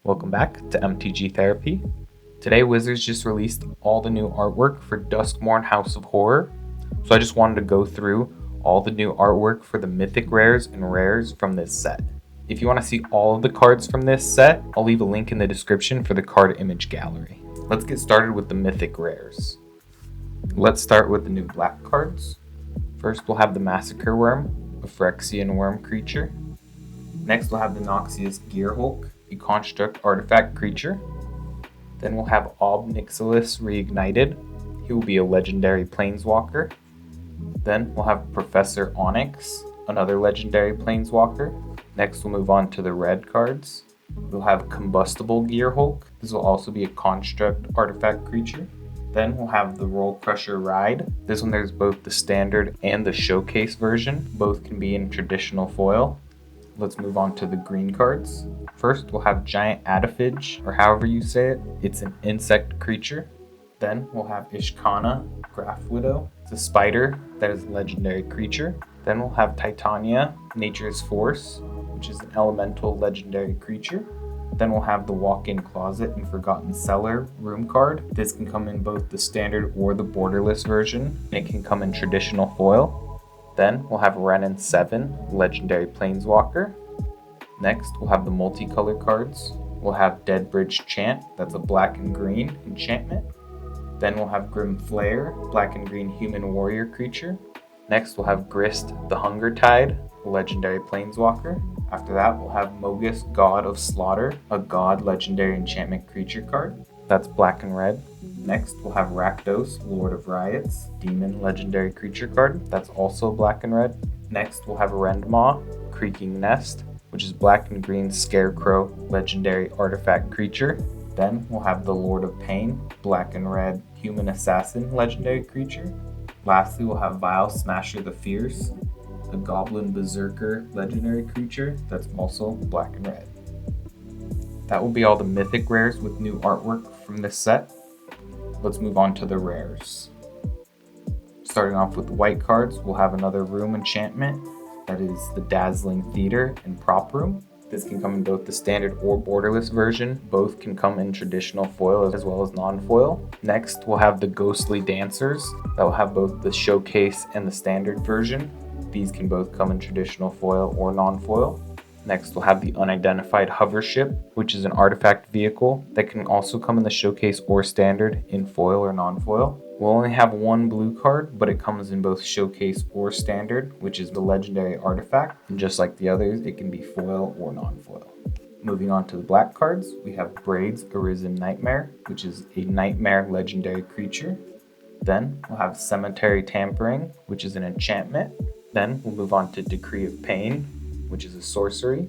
Welcome back to MTG Therapy. Today Wizards just released all the new artwork for Duskmourn House of Horror, so I just wanted to go through all the new artwork for the Mythic rares and rares from this set. If you want to see all of the cards from this set, I'll leave a link in the description for the card image gallery. Let's get started with the Mythic rares. Let's start with the new black cards. First we'll have the Massacre Worm, a Phyrexian worm creature. Next we'll have the Noxious Gearhulk, a construct artifact creature. Then we'll have Ob Nixilis Reignited. He will be a legendary planeswalker. Then we'll have Professor Onyx, another legendary planeswalker. Next we'll move on to the red cards. We'll have Combustible Gearhulk. This will also be a construct artifact creature. Then we'll have the Roll Crusher Ride. This one there's both the standard and the showcase version. Both can be in traditional foil. Let's move on to the green cards. First, we'll have Giant Adafige, or however you say it. It's an insect creature. Then we'll have Ishkana, Graph Widow. It's a spider that is a legendary creature. Then we'll have Titania, Nature's Force, which is an elemental legendary creature. Then we'll have the Walk-in Closet and Forgotten Cellar room card. This can come in both the standard or the borderless version. It can come in traditional foil. Then we'll have Renin 7, legendary planeswalker. Next, we'll have the multicolor cards. We'll have Deadbridge Chant, that's a black and green enchantment. Then we'll have Grim Flare, black and green human warrior creature. Next, we'll have Grist the Hunger Tide, a legendary planeswalker. After that, we'll have Mogus God of Slaughter, a god legendary enchantment creature card. That's black and red. Next, we'll have Rakdos, Lord of Riots, demon legendary creature card. That's also black and red. Next, we'll have Rendmaw, Creaking Nest, which is black and green scarecrow legendary artifact creature. Then we'll have the Lord of Pain, black and red human assassin legendary creature. Lastly, we'll have Vile Smasher the Fierce, a goblin berserker legendary creature. That's also black and red. That will be all the mythic rares with new artwork from this set. Let's move on to the rares. Starting off with the white cards, we'll have another room enchantment. That is the Dazzling Theater and Prop Room. This can come in both the standard or borderless version. Both can come in traditional foil as well as non-foil. Next, we'll have the Ghostly Dancers. That will have both the showcase and the standard version. These can both come in traditional foil or non-foil. Next, we'll have the Unidentified Hover Ship, which is an artifact vehicle that can also come in the showcase or standard in foil or non-foil. We'll only have one blue card, but it comes in both showcase or standard, which is the legendary artifact. And just like the others, it can be foil or non-foil. Moving on to the black cards, we have Braids Arisen Nightmare, which is a nightmare legendary creature. Then we'll have Cemetery Tampering, which is an enchantment. Then we'll move on to Decree of Pain, which is a sorcery.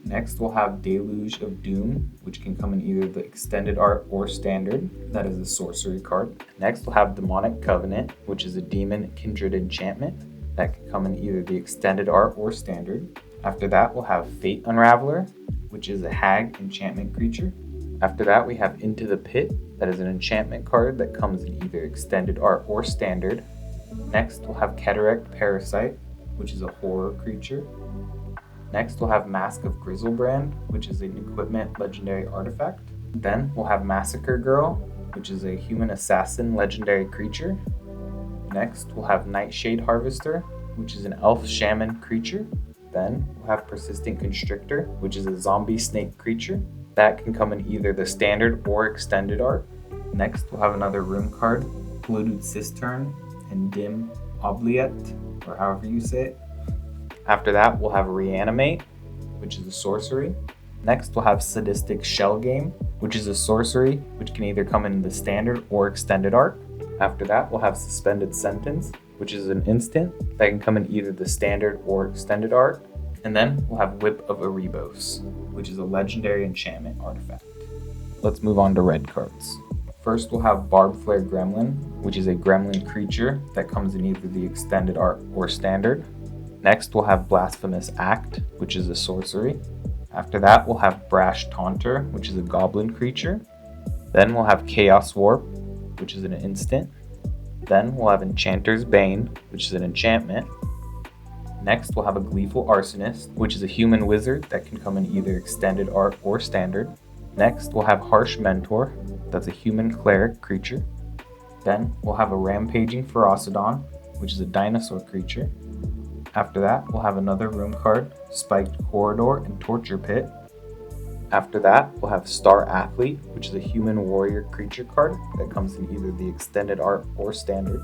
Next, we'll have Deluge of Doom, which can come in either the extended art or standard. That is a sorcery card. Next, we'll have Demonic Covenant, which is a demon kindred enchantment. That can come in either the extended art or standard. After that, we'll have Fate Unraveler, which is a hag enchantment creature. After that, we have Into the Pit. That is an enchantment card that comes in either extended art or standard. Next, we'll have Cataract Parasite, which is a horror creature. Next, we'll have Mask of Grizzlebrand, which is an equipment legendary artifact. Then we'll have Massacre Girl, which is a human assassin legendary creature. Next, we'll have Nightshade Harvester, which is an elf shaman creature. Then we'll have Persistent Constrictor, which is a zombie snake creature. That can come in either the standard or extended art. Next, we'll have another room card, Polluted Cistern and Dim Oubliette, or however you say it. After that, we'll have Reanimate, which is a sorcery. Next, we'll have Sadistic Shell Game, which is a sorcery, which can either come in the standard or extended art. After that, we'll have Suspended Sentence, which is an instant that can come in either the standard or extended art. And then we'll have Whip of Erebos, which is a legendary enchantment artifact. Let's move on to red cards. First, we'll have Barbed Flare Gremlin, which is a gremlin creature that comes in either the extended art or standard. Next, we'll have Blasphemous Act, which is a sorcery. After that, we'll have Brash Taunter, which is a goblin creature. Then we'll have Chaos Warp, which is an instant. Then we'll have Enchanter's Bane, which is an enchantment. Next, we'll have a Gleeful Arsonist, which is a human wizard that can come in either extended art or standard. Next, we'll have Harsh Mentor. That's a human cleric creature. Then we'll have a Rampaging Ferocidon, which is a dinosaur creature. After that, we'll have another room card, Spiked Corridor and Torture Pit. After that, we'll have Star Athlete, which is a human warrior creature card that comes in either the extended art or standard.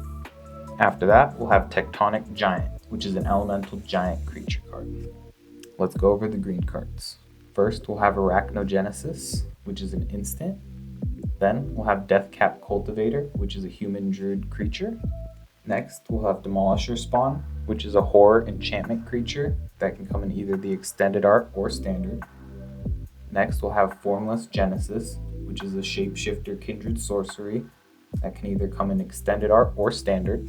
After that, we'll have Tectonic Giant, which is an elemental giant creature card. Let's go over the green cards. First, we'll have Arachnogenesis, which is an instant. Then we'll have Deathcap Cultivator, which is a human druid creature. Next, we'll have Demolisher Spawn, which is a horror enchantment creature that can come in either the extended art or standard. Next, we'll have Formless Genesis, which is a shapeshifter kindred sorcery that can either come in extended art or standard.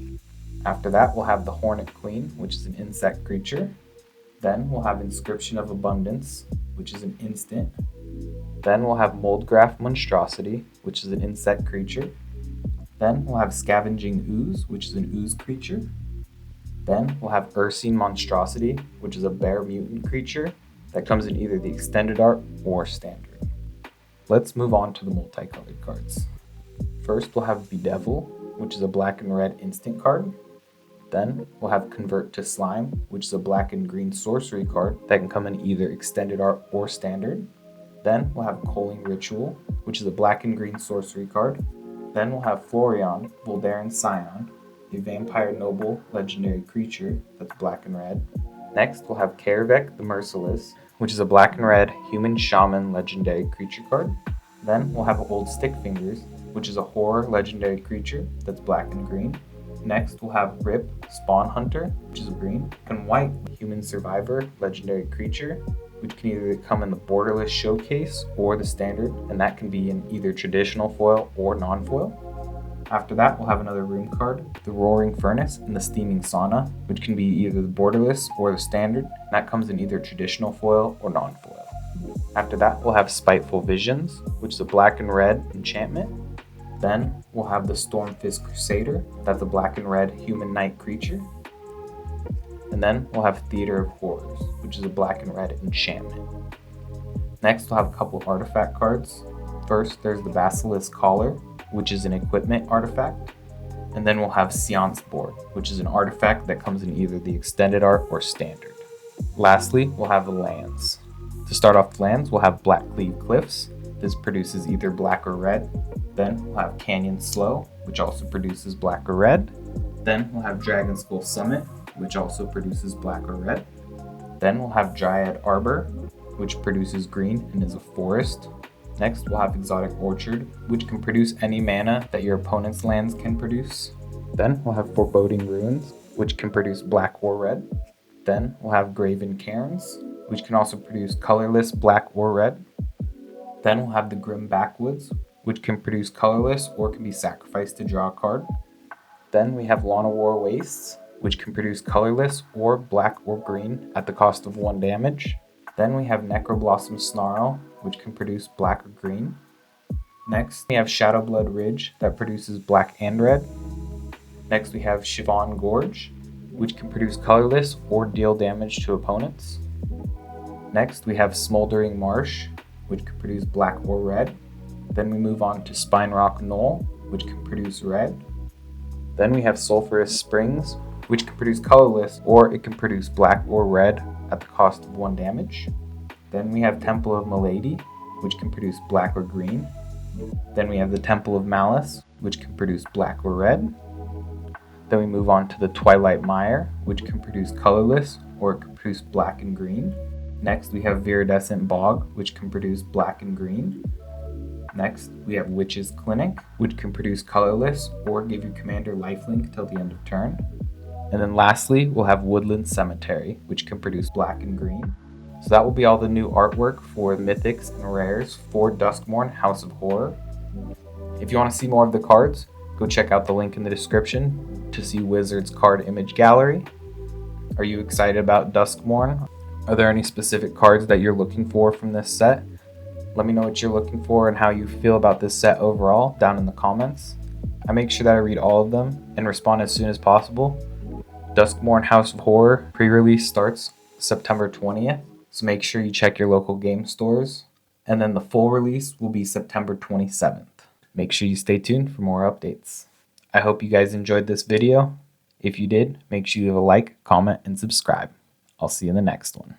After that, we'll have the Hornet Queen, which is an insect creature. Then we'll have Inscription of Abundance, which is an instant. Then we'll have Moldgraph Monstrosity, which is an insect creature. Then we'll have Scavenging Ooze, which is an ooze creature. Then we'll have Ursine Monstrosity, which is a bear mutant creature that comes in either the extended art or standard. Let's move on to the multicolored cards. First, we'll have Bedevil, which is a black and red instant card. Then we'll have Convert to Slime, which is a black and green sorcery card that can come in either extended art or standard. Then we'll have Culling Ritual, which is a black and green sorcery card. Then we'll have Florian, Voldaren Scion, a vampire noble legendary creature that's black and red. Next, we'll have Kaervek the Merciless, which is a black and red human shaman legendary creature card. Then we'll have Old Stickfingers, which is a horror legendary creature that's black and green. Next, we'll have Rip Spawn Hunter, which is a green and white human survivor legendary creature, which can either come in the Borderless Showcase or the standard, and that can be in either traditional foil or non-foil. After that, we'll have another room card, the Roaring Furnace and the Steaming Sauna, which can be either the Borderless or the standard, and that comes in either traditional foil or non-foil. After that, we'll have Spiteful Visions, which is a black and red enchantment. Then we'll have the Stormfist Crusader, that's a black and red human knight creature. And then we'll have Theater of Horrors, which is a black and red enchantment. Next, we'll have a couple of artifact cards. First, there's the Basilisk Collar, which is an equipment artifact. And then we'll have Seance Board, which is an artifact that comes in either the extended art or standard. Lastly, we'll have the lands. To start off the lands, we'll have Blackcleave Cliffs. This produces either black or red. Then we'll have Canyon Slow, which also produces black or red. Then we'll have Dragon Skull Summit, which also produces black or red. Then we'll have Dryad Arbor, which produces green and is a forest. Next, we'll have Exotic Orchard, which can produce any mana that your opponent's lands can produce. Then we'll have Foreboding Ruins, which can produce black or red. Then we'll have Graven Cairns, which can also produce colorless black or red. Then we'll have the Grim Backwoods, which can produce colorless or can be sacrificed to draw a card. Then we have Lawn of War Wastes, which can produce colorless or black or green at the cost of 1 damage. Then we have Necroblossom Snarl, which can produce black or green. Next, we have Shadowblood Ridge that produces black and red. Next, we have Chiffon Gorge, which can produce colorless or deal damage to opponents. Next, we have Smoldering Marsh, which can produce black or red. Then we move on to Spine Rock Knoll, which can produce red. Then we have Sulphurous Springs, which can produce colorless or it can produce black or red at the cost of 1 damage. Then we have Temple of Milady, which can produce black or green. Then we have the Temple of Malice, which can produce black or red. Then we move on to the Twilight Mire, which can produce colorless or it can produce black and green. Next, we have Viridescent Bog, which can produce black and green. Next, we have Witch's Clinic, which can produce colorless or give your commander lifelink till the end of turn. And then lastly, we'll have Woodland Cemetery, which can produce black and green. So that will be all the new artwork for Mythics and Rares for Duskmourn House of Horror. If you want to see more of the cards, go check out the link in the description to see Wizard's card image gallery. Are you excited about Duskmourn? Are there any specific cards that you're looking for from this set? Let me know what you're looking for and how you feel about this set overall down in the comments. I make sure that I read all of them and respond as soon as possible. Duskmourn House of Horror pre-release starts September 20th, so make sure you check your local game stores. and then the full release will be September 27th. Make sure you stay tuned for more updates. I hope you guys enjoyed this video. If you did, make sure you leave a like, comment, and subscribe. I'll see you in the next one.